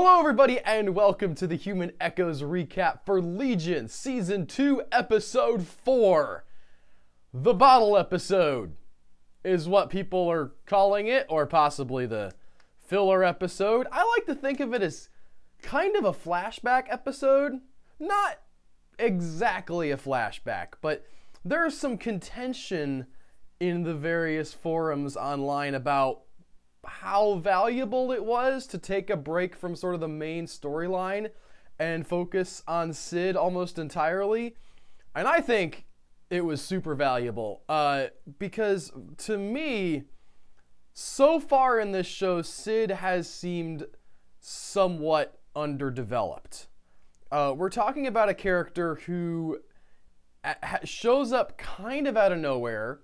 Hello everybody and welcome to the Human Echoes recap for Legion Season 2 Episode 4. The bottle episode is what people are calling it, or possibly the filler episode. I like to think of it as kind of a flashback episode. Not exactly a flashback, but there's some contention in the various forums online about how valuable it was to take a break from sort of the main storyline and focus on Sid almost entirely. And I think it was super valuable because to me, so far in this show, Sid has seemed somewhat underdeveloped. We're talking about a character who shows up kind of out of nowhere,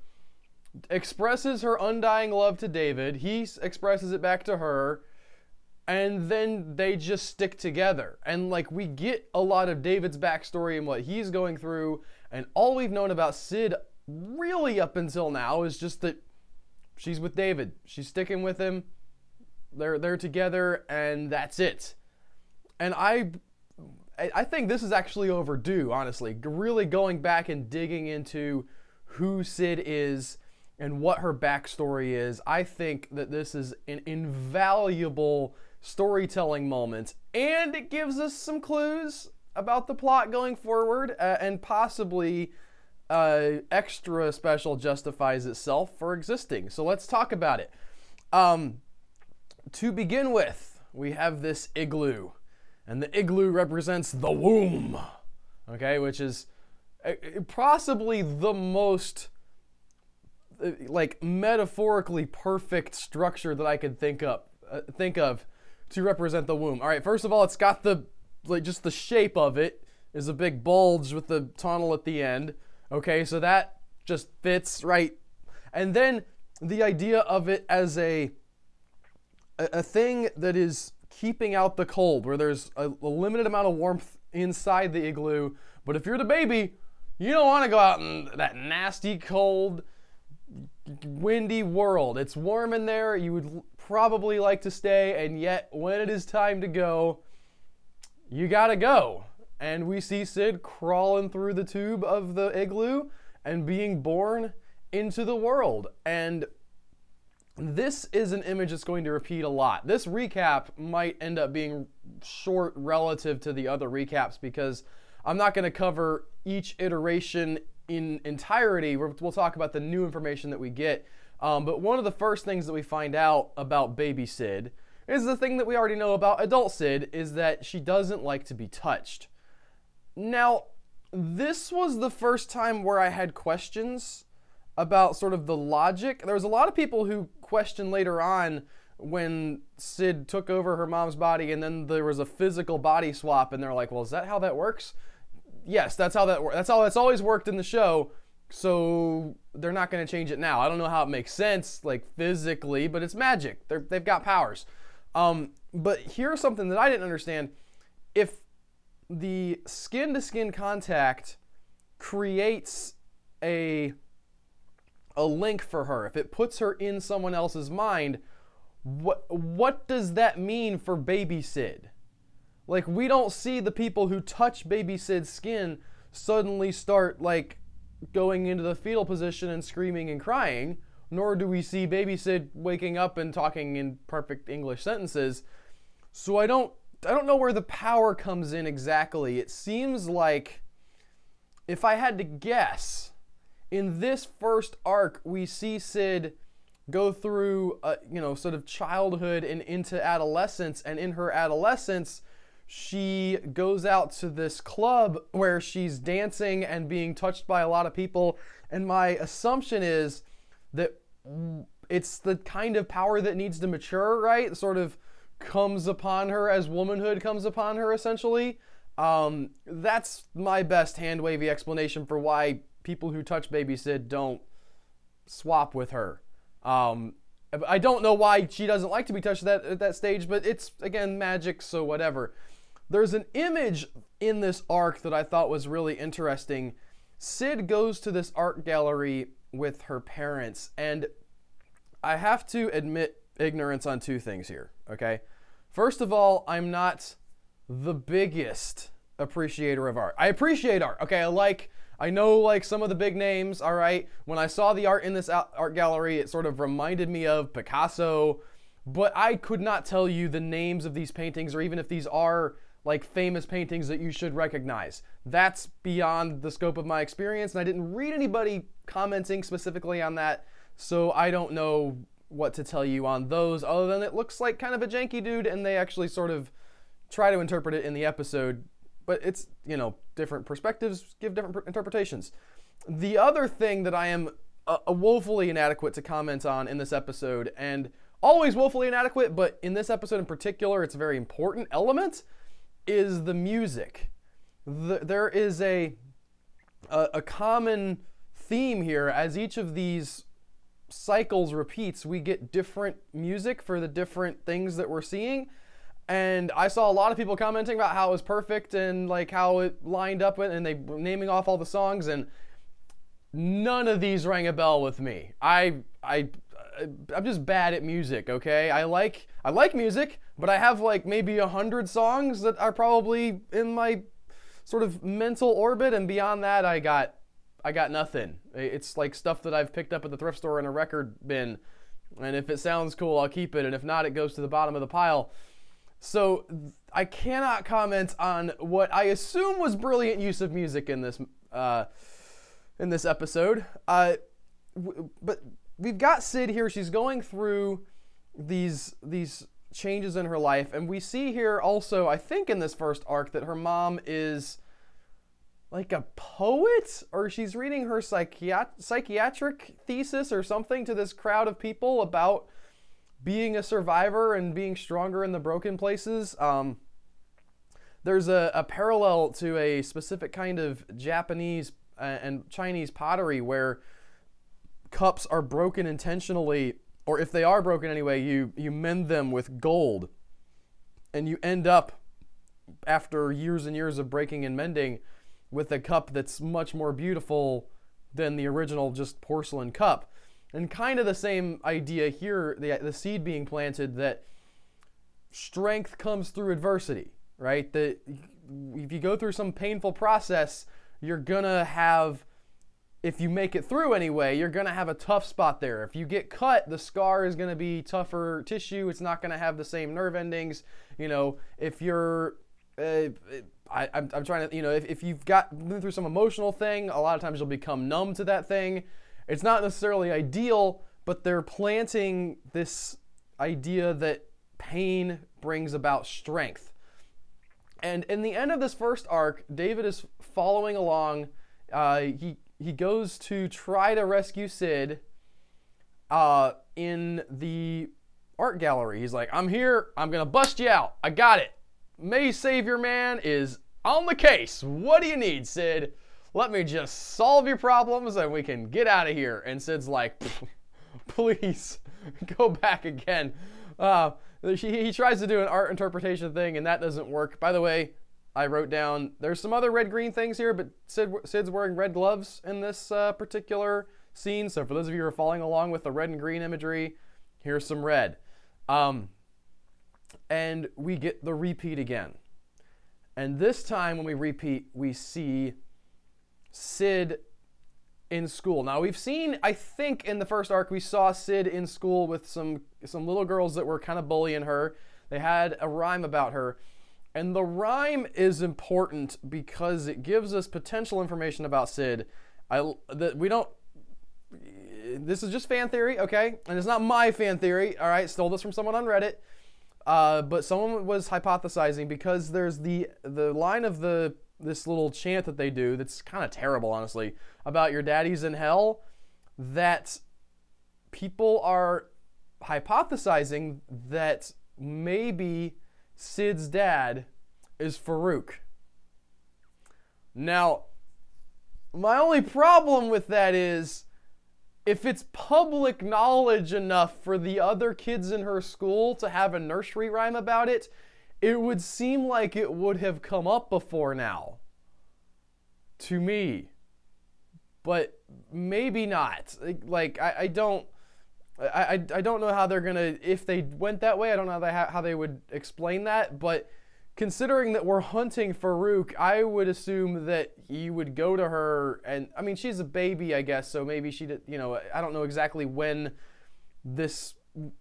expresses her undying love to David, he expresses it back to her, and then they just stick together. And like, we get a lot of David's backstory and what he's going through, and all we've known about Sid really up until now is just that she's with David, she's sticking with him, they're together, and that's it. And I think this is actually overdue, honestly, really going back and digging into who Sid is and what her backstory is. I think that this is an invaluable storytelling moment, and it gives us some clues about the plot going forward, and possibly extra special justifies itself for existing. So let's talk about it. To begin with, we have this igloo, and the igloo represents the womb, okay, which is possibly the most like metaphorically perfect structure that I could think of to represent the womb. All right, first of all, it's got the just the shape of it is a big bulge with the tunnel at the end. Okay, so that just fits right. And then the idea of it as a thing that is keeping out the cold, where there's a limited amount of warmth inside the igloo, but if you're the baby, you don't want to go out in that nasty cold windy world. It's warm in there, you would probably like to stay, and yet when it is time to go, you gotta go. And we see Sid crawling through the tube of the igloo and being born into the world. And this is an image that's going to repeat a lot. This recap might end up being short relative to the other recaps because I'm not going to cover each iteration in entirety. We'll talk about the new information that we get. But one of the first things that we find out about baby Sid is the thing that we already know about adult Sid, is that she doesn't like to be touched. Now, this was the first time where I had questions about sort of the logic. There was a lot of people who questioned later on when Sid took over her mom's body and then there was a physical body swap, and they're like, well, is that how that works? Yes, that's how that works. That's always worked in the show, so they're not going to change it now. I don't know how it makes sense, like physically, but it's magic. They've got powers. But here's something that I didn't understand. If the skin-to-skin contact creates a link for her, if it puts her in someone else's mind, what does that mean for baby Sid? Like, we don't see the people who touch baby Sid's skin suddenly start, like, going into the fetal position and screaming and crying, nor do we see baby Sid waking up and talking in perfect English sentences. So I don't know where the power comes in exactly. It seems like, if I had to guess, in this first arc, we see Sid go through, sort of childhood and into adolescence, and in her adolescence, she goes out to this club where she's dancing and being touched by a lot of people, and my assumption is that it's the kind of power that needs to mature, right? It sort of comes upon her as womanhood comes upon her, essentially. That's my best hand-wavy explanation for why people who touch baby Sid don't swap with her. I don't know why she doesn't like to be touched at that stage, but it's, again, magic, so whatever. There's an image in this arc that I thought was really interesting. Sid goes to this art gallery with her parents, and I have to admit ignorance on two things here, okay? First of all, I'm not the biggest appreciator of art. I appreciate art. Okay, I know like some of the big names, all right? When I saw the art in this art gallery, it sort of reminded me of Picasso, but I could not tell you the names of these paintings or even if these are like famous paintings that you should recognize. That's beyond the scope of my experience, and I didn't read anybody commenting specifically on that, so I don't know what to tell you on those other than it looks like kind of a janky dude, and they actually sort of try to interpret it in the episode, but it's, you know, different perspectives give different interpretations. The other thing that I am woefully inadequate to comment on in this episode, and always woefully inadequate, but in this episode in particular, it's a very important element, is the music. There is a common theme here. As each of these cycles repeats, we get different music for the different things that we're seeing. And I saw a lot of people commenting about how it was perfect and like how it lined up with, and they were naming off all the songs, and none of these rang a bell with me. I'm just bad at music, okay? I like music, but I have like maybe 100 songs that are probably in my sort of mental orbit, and beyond that, I got nothing. It's like stuff that I've picked up at the thrift store in a record bin, and if it sounds cool, I'll keep it, and if not, it goes to the bottom of the pile. So I cannot comment on what I assume was brilliant use of music in this episode. But we've got Sid here. She's going through these changes in her life, and we see here also, I think in this first arc, that her mom is like a poet, or she's reading her psychiatric thesis or something to this crowd of people about being a survivor and being stronger in the broken places. There's a parallel to a specific kind of Japanese and Chinese pottery where cups are broken intentionally, or if they are broken anyway, you mend them with gold, and you end up, after years and years of breaking and mending, with a cup that's much more beautiful than the original just porcelain cup. And kind of the same idea here, the seed being planted, that strength comes through adversity, right? That if you go through some painful process, you're gonna have, if you make it through anyway, you're gonna have a tough spot there. If you get cut, the scar is gonna be tougher tissue. It's not gonna have the same nerve endings. You know, if you're, I'm trying to, you know, if you've been through some emotional thing, a lot of times you'll become numb to that thing. It's not necessarily ideal, but they're planting this idea that pain brings about strength. And in the end of this first arc, David is following along. He goes to try to rescue Sid in the art gallery. He's like, I'm here. I'm going to bust you out. I got it. May Savior Man is on the case. What do you need, Sid? Let me just solve your problems and we can get out of here. And Sid's like, please go back again. He tries to do an art interpretation thing, and that doesn't work. By the way, I wrote down, there's some other red-green things here, but Sid's wearing red gloves in this particular scene. So for those of you who are following along with the red and green imagery, here's some red. And we get the repeat again. And this time when we repeat, we see Sid in school. Now we've seen, I think in the first arc, we saw Sid in school with some little girls that were kind of bullying her. They had a rhyme about her. And the rhyme is important because it gives us potential information about Sid. This is just fan theory, okay? And it's not my fan theory, all right? Stole this from someone on Reddit. But someone was hypothesizing, because there's the line of this little chant that they do that's kind of terrible, honestly, about your daddy's in hell, that people are hypothesizing that maybe Sid's dad is Farouk. Now, my only problem with that is, if it's public knowledge enough for the other kids in her school to have a nursery rhyme about it, it would seem like it would have come up before now. To me. But maybe not. Like, I don't... I don't know how they're gonna, if they went that way, I don't know how they would explain that, but considering that we're hunting Farouk, I would assume that he would go to her, and I mean, she's a baby, I guess, so maybe she did, you know, I don't know exactly when this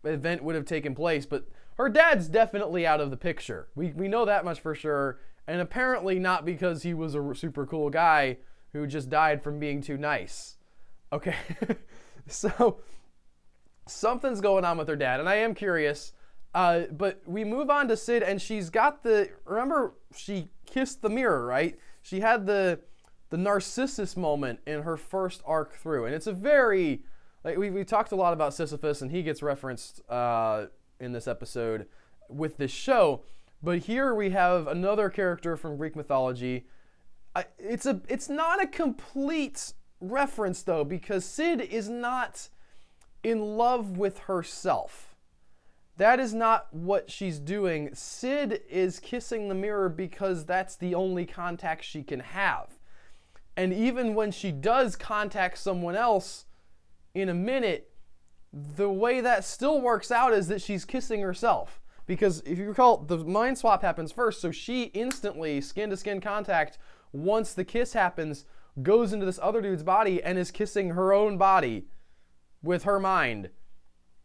event would have taken place, but her dad's definitely out of the picture. We know that much for sure, and apparently not because he was a super cool guy who just died from being too nice. Okay, so something's going on with her dad, and I am curious. But we move on to Sid, and she's got remember, she kissed the mirror, right? She had the Narcissus moment in her first arc through, and it's a very, like, we talked a lot about Sisyphus, and he gets referenced in this episode with this show, but here we have another character from Greek mythology. It's not a complete reference, though, because Sid is not in love with herself. That is not what she's doing. Sid is kissing the mirror because that's the only contact she can have. And even when she does contact someone else in a minute, the way that still works out is that she's kissing herself. Because if you recall, the mind swap happens first, so she instantly, skin-to-skin contact, once the kiss happens, goes into this other dude's body and is kissing her own body with her mind.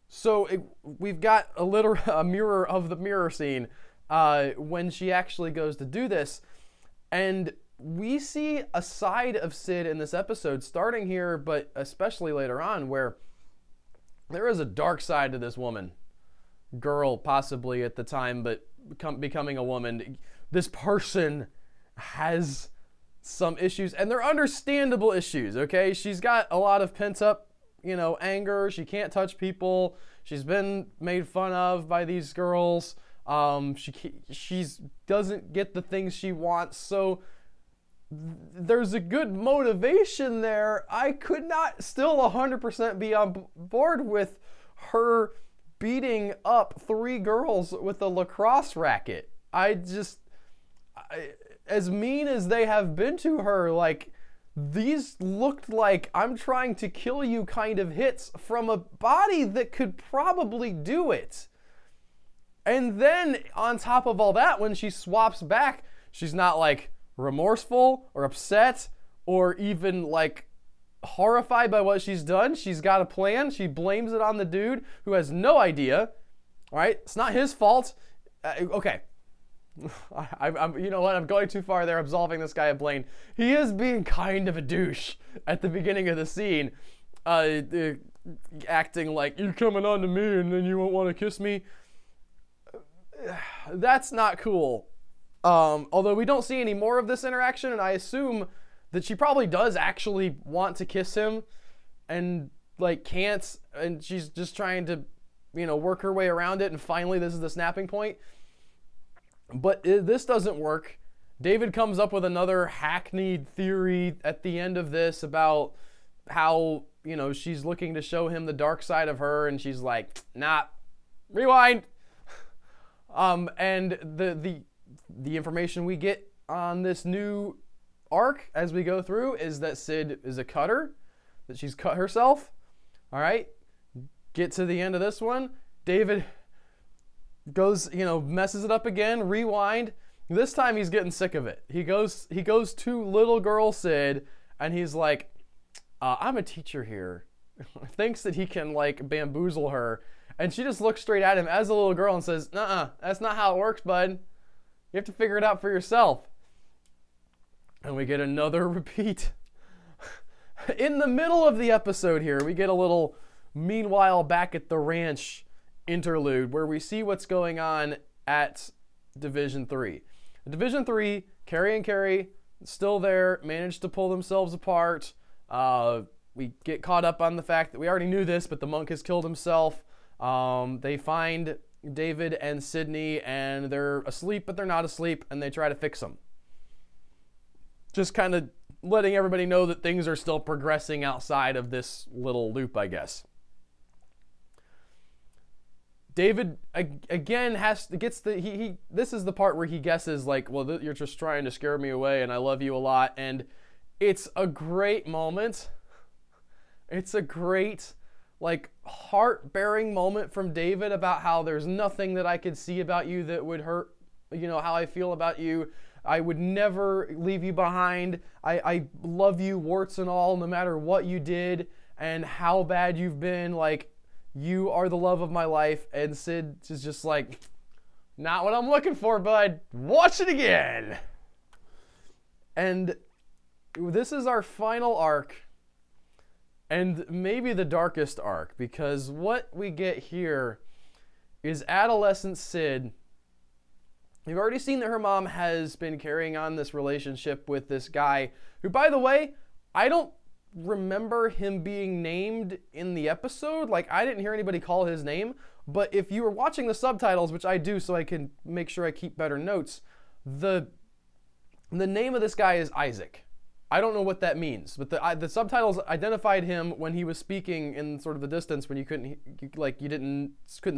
So we've got a mirror of the mirror scene when she actually goes to do this. And we see a side of Sid in this episode, starting here, but especially later on, where there is a dark side to this woman. Girl, possibly at the time, but becoming a woman. This person has some issues, and they're understandable issues, okay? She's got a lot of pent-up, you know, anger. She can't touch people. She's been made fun of by these girls. She doesn't get the things she wants. So there's a good motivation there. I could not still 100% be on board with her beating up 3 girls with a lacrosse racket. As mean as they have been to her, like, these looked like I'm trying to kill you kind of hits from a body that could probably do it. And then on top of all that, when she swaps back, she's not like remorseful or upset or even like horrified by what she's done. She's got a plan. She blames it on the dude who has no idea. All right, it's not his fault. Okay. I'm you know what? I'm going too far there, absolving this guy of blame. He is being kind of a douche at the beginning of the scene, acting like, you're coming on to me and then you won't want to kiss me. That's not cool. Although we don't see any more of this interaction, and I assume that she probably does actually want to kiss him and like can't, and she's just trying to, you know, work her way around it, and finally this is the snapping point. But this doesn't work. David comes up with another hackneyed theory at the end of this about how, you know, she's looking to show him the dark side of her, and she's like, nah, rewind. And the information we get on this new arc as we go through is that Sid is a cutter, that she's cut herself. All right, get to the end of this one. David goes, you know, messes it up again, rewind. This time he's getting sick of it. He goes to little girl Sid, and he's like, I'm a teacher here. Thinks that he can like bamboozle her, and she just looks straight at him as a little girl and says, nuh-uh, that's not how it works, bud. You have to figure it out for yourself. And we get another repeat. In the middle of the episode here, we get a little meanwhile back at the ranch interlude where we see what's going on at Division 3. Division 3, Carrie and Carrie still there, managed to pull themselves apart. We get caught up on the fact that we already knew this, but the monk has killed himself. They find David and Sydney, and they're asleep, but they're not asleep, and they try to fix them. Just kind of letting everybody know that things are still progressing outside of this little loop, I guess. David again this is the part where he guesses like, well, you're just trying to scare me away, and I love you a lot, and it's a great moment. It's a great like heart-bearing moment from David about how there's nothing that I could see about you that would hurt, how I feel about you. I would never leave you behind. I love you, warts and all, no matter what you did and how bad you've been. Like, you are the love of my life. And Sid is just like, not what I'm looking for, bud. Watch it again. And this is our final arc, and maybe the darkest arc, because what we get here is adolescent Sid. You've already seen that her mom has been carrying on this relationship with this guy who, by the way, I don't remember him being named in the episode. Like, I didn't hear anybody call his name, but if you were watching the subtitles, which I do so I can make sure I keep better notes, the name of this guy is Isaac. I don't know what that means, but the subtitles identified him when he was speaking in sort of the distance when you couldn't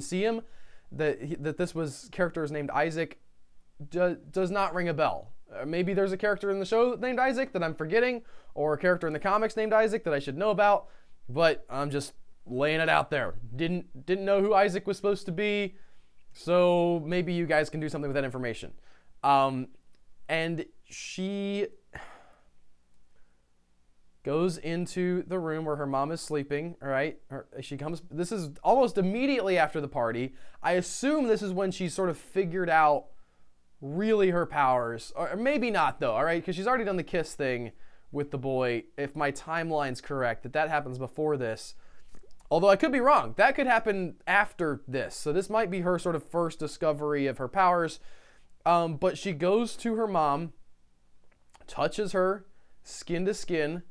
see him, that this was character is named Isaac. Does not ring a bell. Maybe there's a character in the show named Isaac that I'm forgetting, or a character in the comics named Isaac that I should know about, but I'm just laying it out there. Didn't know who Isaac was supposed to be, so maybe you guys can do something with that information. And she goes into the room where her mom is sleeping, all right? This is almost immediately after the party. I assume this is when she's sort of figured out really her powers, or maybe not though, all right? Because she's already done the kiss thing with the boy, if my timeline's correct, that happens before this. Although I could be wrong. That could happen after this. So this might be her sort of first discovery of her powers. But she goes to her mom, touches her, skin to skin,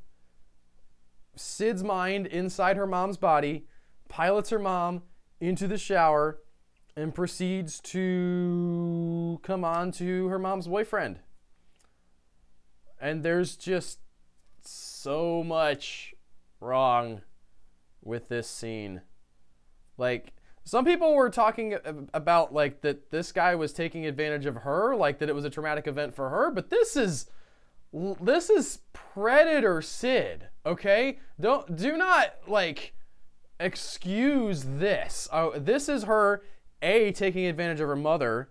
Sid's mind inside her mom's body, pilots her mom into the shower, and proceeds to come on to her mom's boyfriend. And there's just so much wrong with this scene. Like, some people were talking about, like, that this guy was taking advantage of her, like that it was a traumatic event for her, but this is Predator Sid, okay? Do not, like, excuse this. This is her, taking advantage of her mother,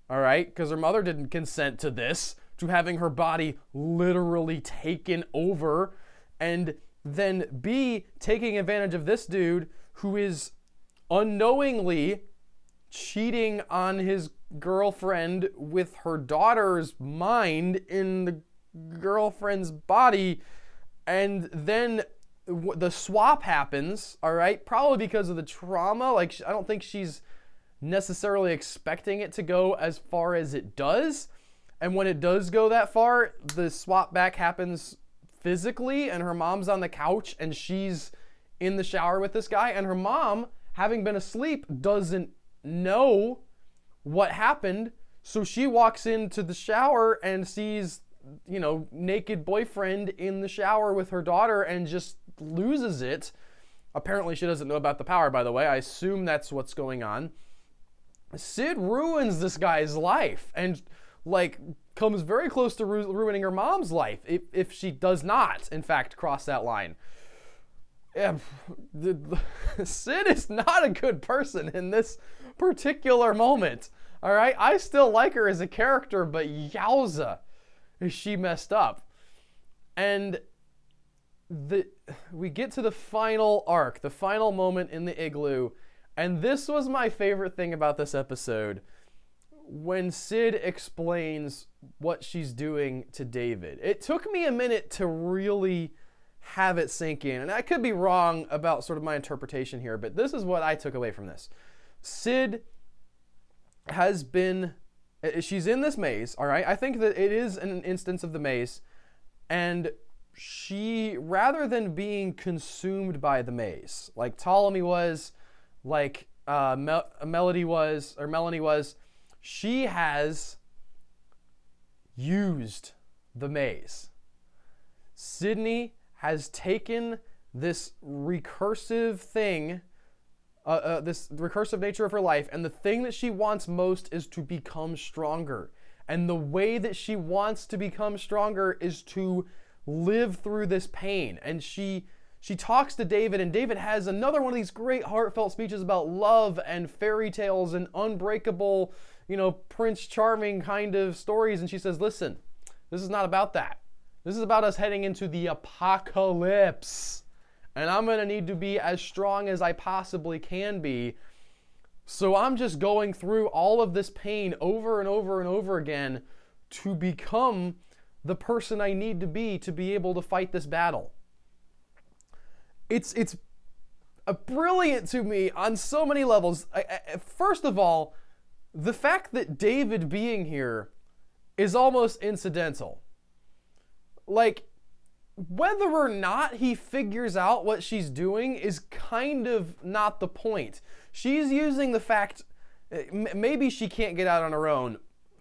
all right? Because her mother didn't consent to this, to having her body literally taken over, and then B, taking advantage of this dude who is unknowingly cheating on his girlfriend with her daughter's mind in the girlfriend's body, and then the swap happens, all right? Probably because of the trauma. Like, I don't think she's necessarily expecting it to go as far as it does. And when it does go that far, the swap back happens physically, and her mom's on the couch, and she's in the shower with this guy, and her mom, having been asleep, doesn't know what happened, so she walks into the shower and sees, naked boyfriend in the shower with her daughter and just loses it. Apparently she doesn't know about the power, by the way. I assume that's what's going on. Sid ruins this guy's life and, like, comes very close to ruining her mom's life if she does not, in fact, cross that line. Yeah, Sid is not a good person in this particular moment, all right? I still like her as a character, but yowza, is she messed up. And we get to the final arc, the final moment in the igloo, and this was my favorite thing about this episode. When Sid explains what she's doing to David. It took me a minute to really have it sink in, and I could be wrong about sort of my interpretation here, but this is what I took away from this. Sid she's in this maze, all right? I think that it is an instance of the maze, and she, rather than being consumed by the maze, like Ptolemy was, like Melanie was, she has used the maze. Sydney has taken this recursive thing, this recursive nature of her life, and the thing that she wants most is to become stronger. And the way that she wants to become stronger is to live through this pain. And she she talks to David, and David has another one of these great heartfelt speeches about love and fairy tales and unbreakable, Prince Charming kind of stories. And she says, listen, this is not about that. This is about us heading into the apocalypse. And I'm going to need to be as strong as I possibly can be. So I'm just going through all of this pain over and over and over again to become the person I need to be able to fight this battle. It's brilliant to me on so many levels. First of all, the fact that David being here is almost incidental. Like, whether or not he figures out what she's doing is kind of not the point. She's using the fact, maybe she can't get out on her own.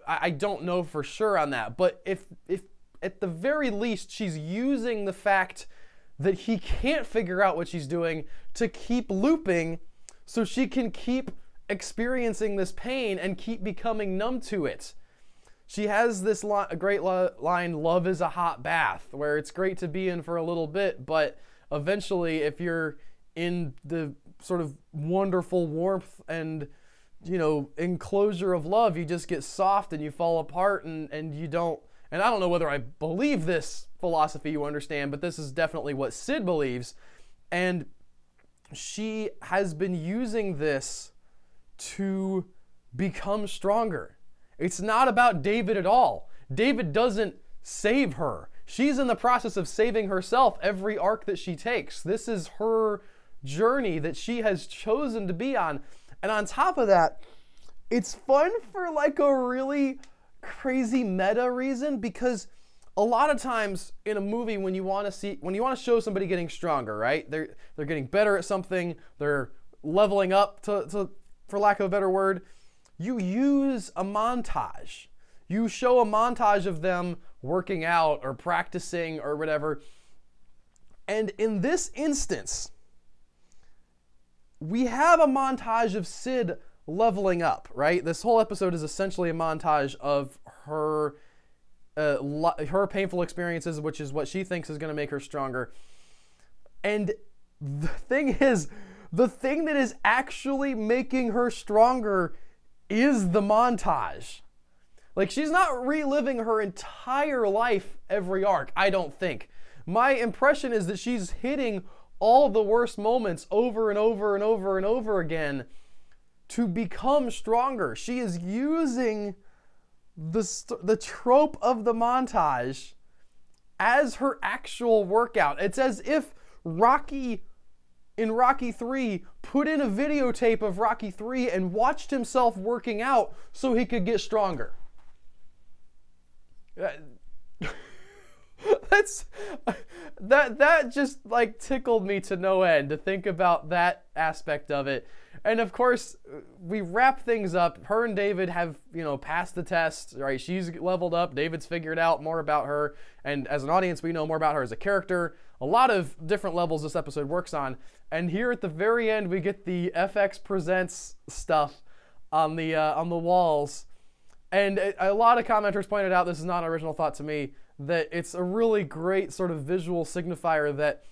I don't know for sure on that. But if at the very least she's using the fact that he can't figure out what she's doing to keep looping so she can keep experiencing this pain and keep becoming numb to it. She has this great line, love is a hot bath, where it's great to be in for a little bit, but eventually if you're in the sort of wonderful warmth and, enclosure of love, you just get soft and you fall apart and you don't. And I don't know whether I believe this philosophy, you understand, but this is definitely what Sid believes. And she has been using this to become stronger. It's not about David at all. David doesn't save her. She's in the process of saving herself every arc that she takes. This is her journey that she has chosen to be on. And on top of that, it's fun for like a really crazy meta reason, because a lot of times in a movie when you want to show somebody getting stronger, right? They're getting better at something, they're leveling up to for lack of a better word, you use a montage. You show a montage of them working out or practicing or whatever. And in this instance, we have a montage of Sid leveling up, right? This whole episode is essentially a montage of her painful experiences, which is what she thinks is going to make her stronger. And the thing is, the thing that is actually making her stronger is the montage. Like, she's not reliving her entire life every arc, I don't think. My impression is that she's hitting all the worst moments over and over and over and over again to become stronger. She is using the trope of the montage as her actual workout. It's as if Rocky in Rocky 3 put in a videotape of Rocky 3 and watched himself working out so he could get stronger. That just like tickled me to no end to think about that aspect of it. And of course, we wrap things up. Her and David have, passed the test, right? She's leveled up. David's figured out more about her. And as an audience, we know more about her as a character. A lot of different levels this episode works on. And here at the very end, we get the FX Presents stuff on the walls. And a lot of commenters pointed out, this is not an original thought to me, that it's a really great sort of visual signifier that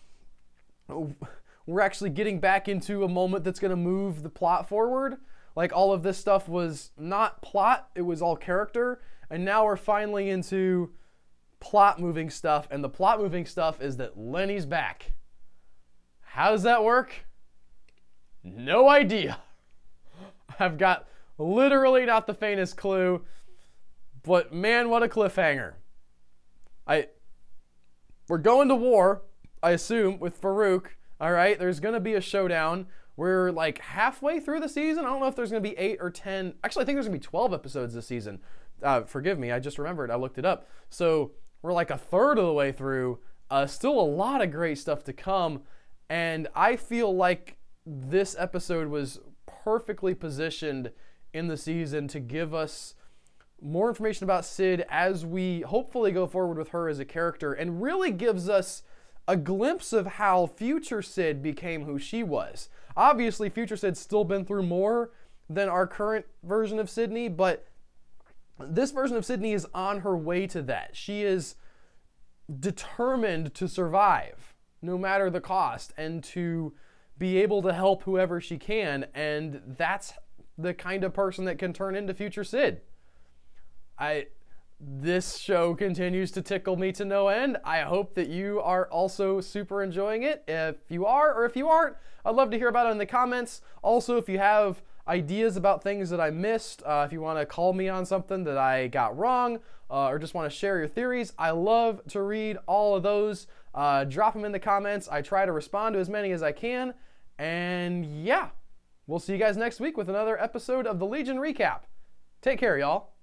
we're actually getting back into a moment that's going to move the plot forward. Like, all of this stuff was not plot, it was all character. And now we're finally into plot moving stuff. And the plot moving stuff is that Lenny's back. How does that work? No idea. I've got literally not the faintest clue. But man, what a cliffhanger. We're going to war, I assume, with Farouk. All right, there's going to be a showdown. We're like halfway through the season. I don't know if there's going to be 8 or 10. Actually, I think there's going to be 12 episodes this season. Forgive me, I just remembered. I looked it up. So we're like a third of the way through. Still a lot of great stuff to come. And I feel like this episode was perfectly positioned in the season to give us more information about Sid as we hopefully go forward with her as a character, and really gives us a glimpse of how future Sid became who she was. Obviously, future Sid's still been through more than our current version of Sydney, but this version of Sydney is on her way to that. She is determined to survive. no matter the cost, and to be able to help whoever she can. And that's the kind of person that can turn into future Sid. This show continues to tickle me to no end. I hope that you are also super enjoying it. If you are, or if you aren't, I'd love to hear about it in the comments. Also, if you have ideas about things that I missed, if you want to call me on something that I got wrong, or just want to share your theories, I love to read all of those. Drop them in the comments. I try to respond to as many as I can. And yeah, we'll see you guys next week with another episode of the Legion Recap. Take care, y'all.